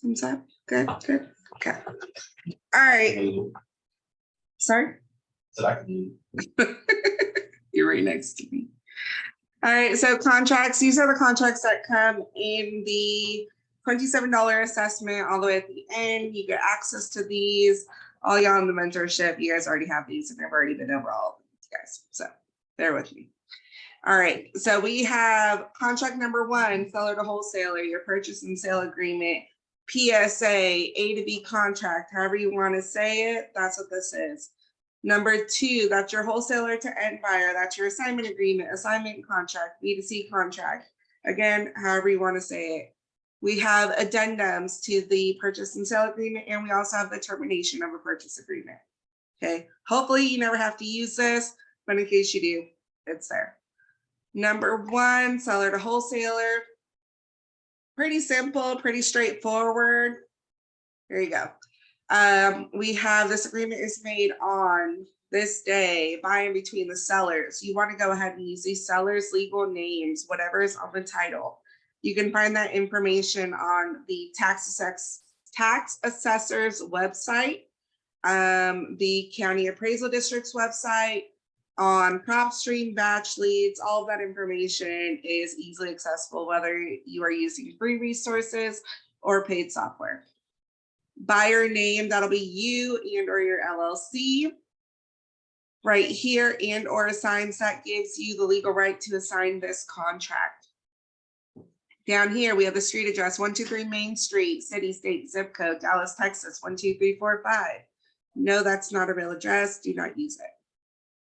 Thumbs up. Good, good. Okay. All right. Sorry? You're right next to me. All right, so contracts, these are the contracts that come in the $27 assessment all the way at the end. You get access to these. All y'all in the mentorship, you guys already have these and I've already been over all of these guys. So bear with me. All right, so we have contract number 1, seller to wholesaler, your purchase and sale agreement, PSA, A to B contract, however you want to say it, that's what this is. Number 2, that's your wholesaler to end buyer. That's your assignment agreement, assignment contract, B2C contract. Again, however you want to say it. We have addendums to the purchase and sale agreement, and we also have the termination of a purchase agreement. Okay, hopefully you never have to use this, but in case you do, it's there. Number 1, seller to wholesaler. Pretty simple, pretty straightforward. There you go. We have this agreement is made on this day by and between the sellers. You want to go ahead and use these sellers' legal names, whatever is on the title. You can find that information on the tax assessor's website, the county appraisal district's website, on PropStream, batch leads. All of that information is easily accessible, whether you are using free resources or paid software. Buyer name, that'll be you and or your LLC. Right here, and or assigns, that gives you the legal right to assign this contract. Down here, we have the street address, 123 Main Street, city, state, zip code, Dallas, Texas, 12345. No, that's not a real address. Do not use it.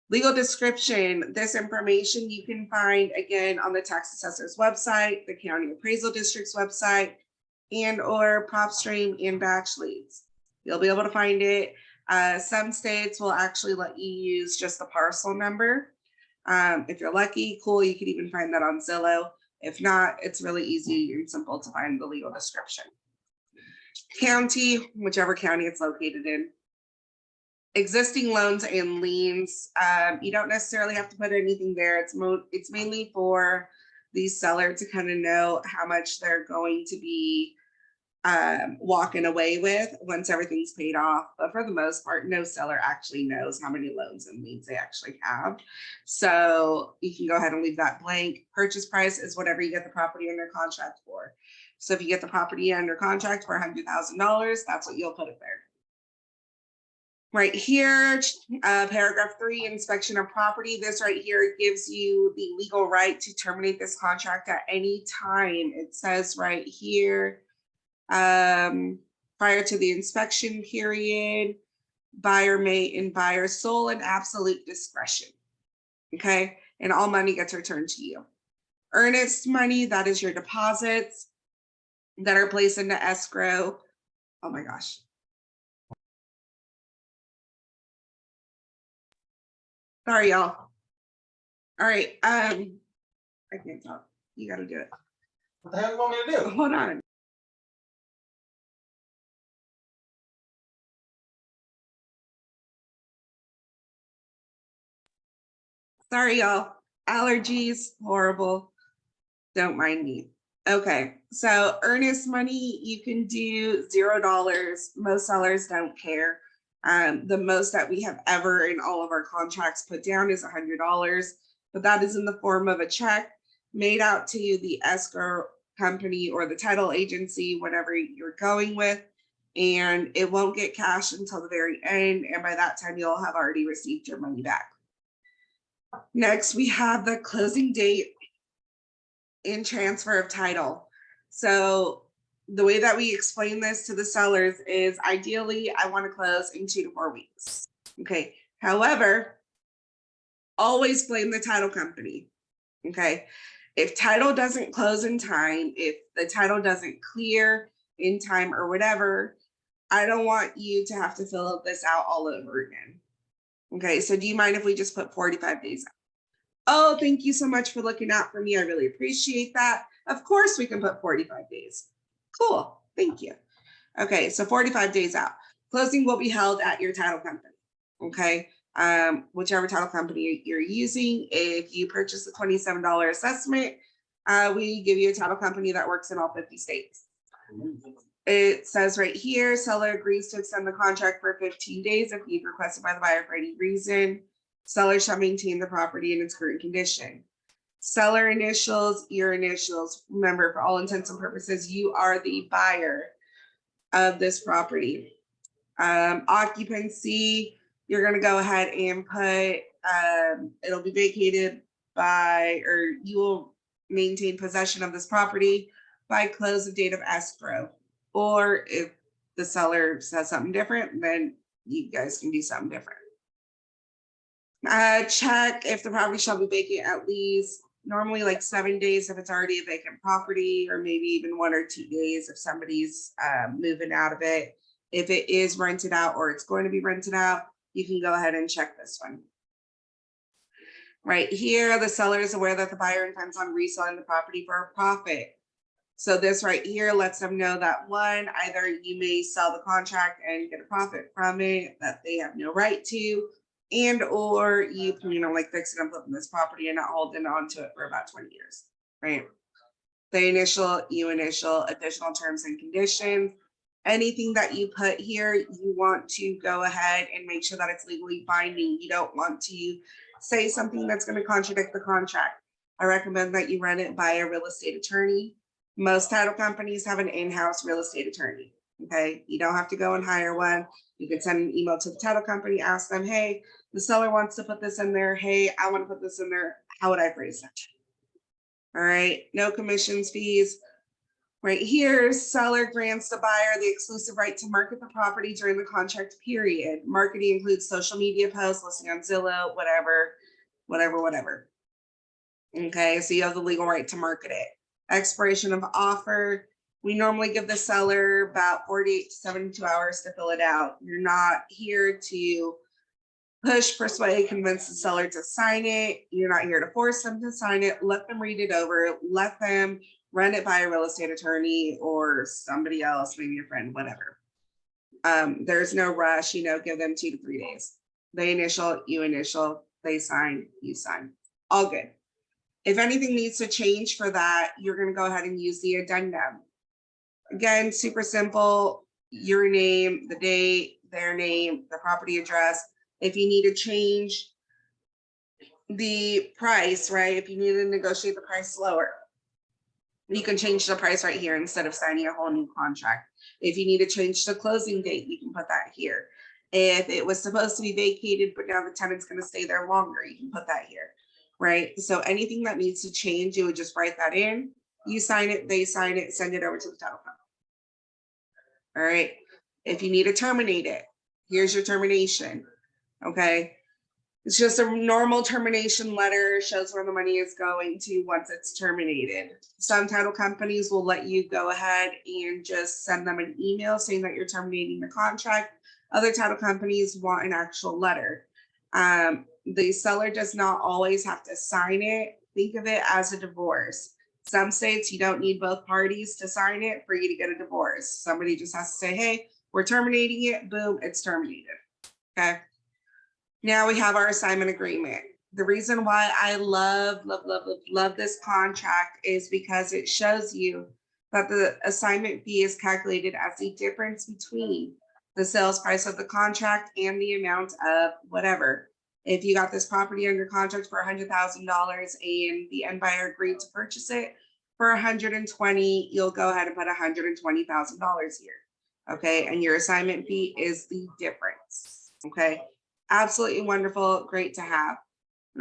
Legal description, this information you can find again on the tax assessor's website, the county appraisal district's website, and or PropStream and batch leads. You'll be able to find it. Some states will actually let you use just the parcel number. If you're lucky, cool, you can even find that on Zillow. If not, it's really easy and simple to find the legal description. County, whichever county it's located in. Existing loans and liens, you don't necessarily have to put anything there. It's mainly for the seller to kind of know how much they're going to be walking away with once everything's paid off. But for the most part, no seller actually knows how many loans and liens they actually have. So you can go ahead and leave that blank. Purchase price is whatever you get the property under contract for. So if you get the property under contract for $100,000, that's what you'll put it there. Right here, paragraph 3, inspection of property. This right here gives you the legal right to terminate this contract at any time. It says right here, prior to the inspection period, buyer may, in buyer's sole and absolute discretion. Okay, and all money gets returned to you. Earnest money, that is your deposits that are placed into escrow. Oh my gosh. Sorry, y'all. All right. I can't talk. You got to do it. What the hell do you want me to do? Hold on. Sorry, y'all. Allergies, horrible. Don't mind me. Okay. So earnest money, you can do $0. Most sellers don't care. The most that we have ever in all of our contracts put down is $100, but that is in the form of a check made out to the escrow company or the title agency, whatever you're going with, and it won't get cashed until the very end. And by that time, you'll have already received your money back. Next, we have the closing date and transfer of title. So the way that we explain this to the sellers is ideally I want to close in 2 to 4 weeks. Okay. However, always blame the title company. Okay. If title doesn't close in time, if the title doesn't clear in time or whatever, I don't want you to have to fill this out all over again. Okay. So do you mind if we just put 45 days out? Oh, thank you so much for looking out for me. I really appreciate that. Of course we can put 45 days. Cool, thank you. Okay, so 45 days out. Closing will be held at your title company, okay? Whichever title company you're using. If you purchase the $27 assessment, we give you a title company that works in all 50 states. It says right here, seller agrees to extend the contract for 15 days if need requested by the buyer for any reason. Seller shall maintain the property in its current condition. Seller initials, your initials. Remember, for all intents and purposes, you are the buyer of this property. Occupancy, you're gonna go ahead and put, it'll be vacated by, or you will maintain possession of this property by close of date of escrow. Or if the seller says something different, then you guys can do something different. Check if the property shall be vacant at least normally like 7 days if it's already a vacant property, or maybe even 1 or 2 days if somebody's moving out of it. If it is rented out or it's going to be rented out, you can go ahead and check this one. Right here, the seller is aware that the buyer intends on reselling the property for a profit. So this right here lets them know that one, either you may sell the contract and get a profit from it that they have no right to, and or you plan on like fixing and flipping this property and not holding on to it for about 20 years, right? The initial, you initial, additional terms and conditions. Anything that you put here, you want to go ahead and make sure that it's legally binding. You don't want to say something that's going to contradict the contract. I recommend that you run it by a real estate attorney. Most title companies have an in-house real estate attorney. Okay, you don't have to go and hire one. You can send an email to the title company, ask them, hey, the seller wants to put this in there. Hey, I want to put this in there. How would I phrase that? All right, no commissions, fees. Right here, seller grants the buyer the exclusive right to market the property during the contract period. Marketing includes social media posts, listing on Zillow, whatever. Okay, so you have the legal right to market it. Expiration of offer. We normally give the seller about 48 to 72 hours to fill it out. You're not here to push, persuade, convince the seller to sign it. You're not here to force them to sign it. Let them read it over. Let them run it by a real estate attorney or somebody else, maybe a friend, whatever. There's no rush, give them 2 to 3 days. They initial, you initial, they sign, you sign. All good. If anything needs to change for that, you're going to go ahead and use the addendum. Again, super simple, your name, the date, their name, the property address. If you need to change the price, right? If you need to negotiate the price lower, you can change the price right here instead of signing a whole new contract. If you need to change the closing date, you can put that here. If it was supposed to be vacated, but now the tenant's going to stay there longer, you can put that here, right? So anything that needs to change, you would just write that in. You sign it, they sign it, send it over to the title company. All right. If you need to terminate it, here's your termination. Okay. It's just a normal termination letter, shows where the money is going to once it's terminated. Some title companies will let you go ahead and just send them an email saying that you're terminating the contract. Other title companies want an actual letter. The seller does not always have to sign it. Think of it as a divorce. Some states you don't need both parties to sign it for you to get a divorce. Somebody just has to say, hey, we're terminating it. Boom, it's terminated. Okay. Now we have our assignment agreement. The reason why I love this contract is because it shows you that the assignment fee is calculated as the difference between the sales price of the contract and the amount of whatever. If you got this property under contract for $100,000 and the end buyer agreed to purchase it for 120, you'll go ahead and put $120,000 here. Okay, and your assignment fee is the difference. Okay. Absolutely wonderful, great to have.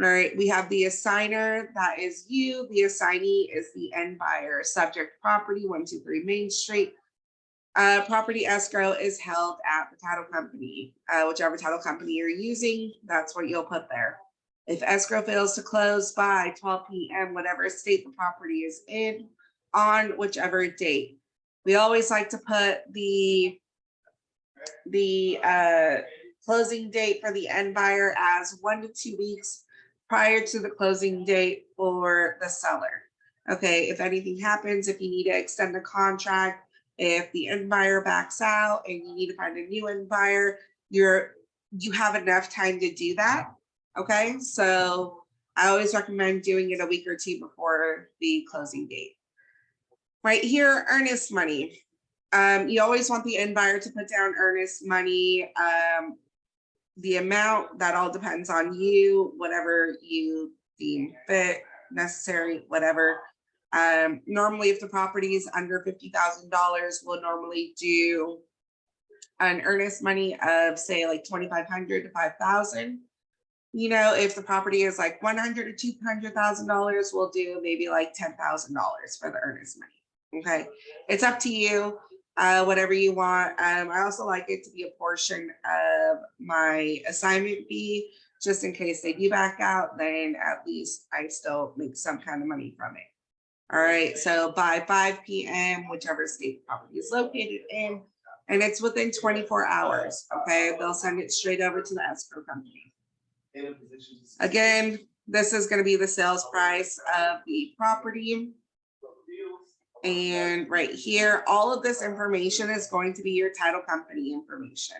All right, we have the assigner, that is you. The assignee is the end buyer. Subject property, 123 Main Street. Property escrow is held at the title company. Whichever title company you're using, that's what you'll put there. If escrow fails to close by 12 p.m., whatever state the property is in, on whichever date. We always like to put the closing date for the end buyer as 1 to 2 weeks prior to the closing date for the seller. Okay, if anything happens, if you need to extend the contract, if the end buyer backs out and you need to find a new end buyer, you have enough time to do that. Okay, so I always recommend doing it a week or two before the closing date. Right here, earnest money. You always want the end buyer to put down earnest money. The amount, that all depends on you, whatever you deem fit, necessary, whatever. Normally, if the property is under $50,000, we'll normally do an earnest money of say like 2,500 to 5,000. You know, if the property is like 100 to $200,000, we'll do maybe like $10,000 for the earnest money. Okay, it's up to you, whatever you want. I also like it to be a portion of my assignment fee, just in case they do back out, then at least I still make some kind of money from it. All right, so by 5 p.m., whichever state the property is located in, and it's within 24 hours, okay, they'll send it straight over to the escrow company. Again, this is going to be the sales price of the property. And right here, all of this information is going to be your title company information.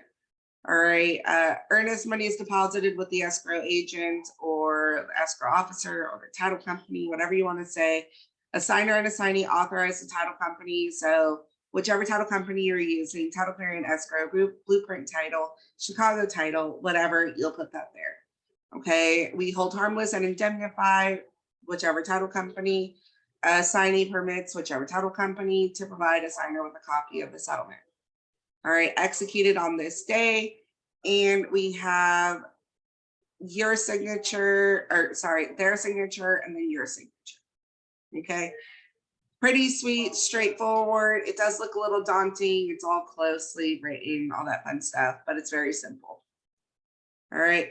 All right, earnest money is deposited with the escrow agent or the escrow officer or the title company, whatever you want to say. A signer and assignee authorize the title company. So whichever title company you're using, Title Clearing, Escrow Group, Blueprint Title, Chicago Title, whatever, you'll put that there. Okay, we hold harmless and indemnify whichever title company. Assignee permits whichever title company to provide a signer with a copy of the settlement. All right, executed on this day. And we have your signature, or sorry, their signature, and then your signature. Okay, pretty sweet, straightforward. It does look a little daunting. It's all closely written, all that fun stuff, but it's very simple. All right,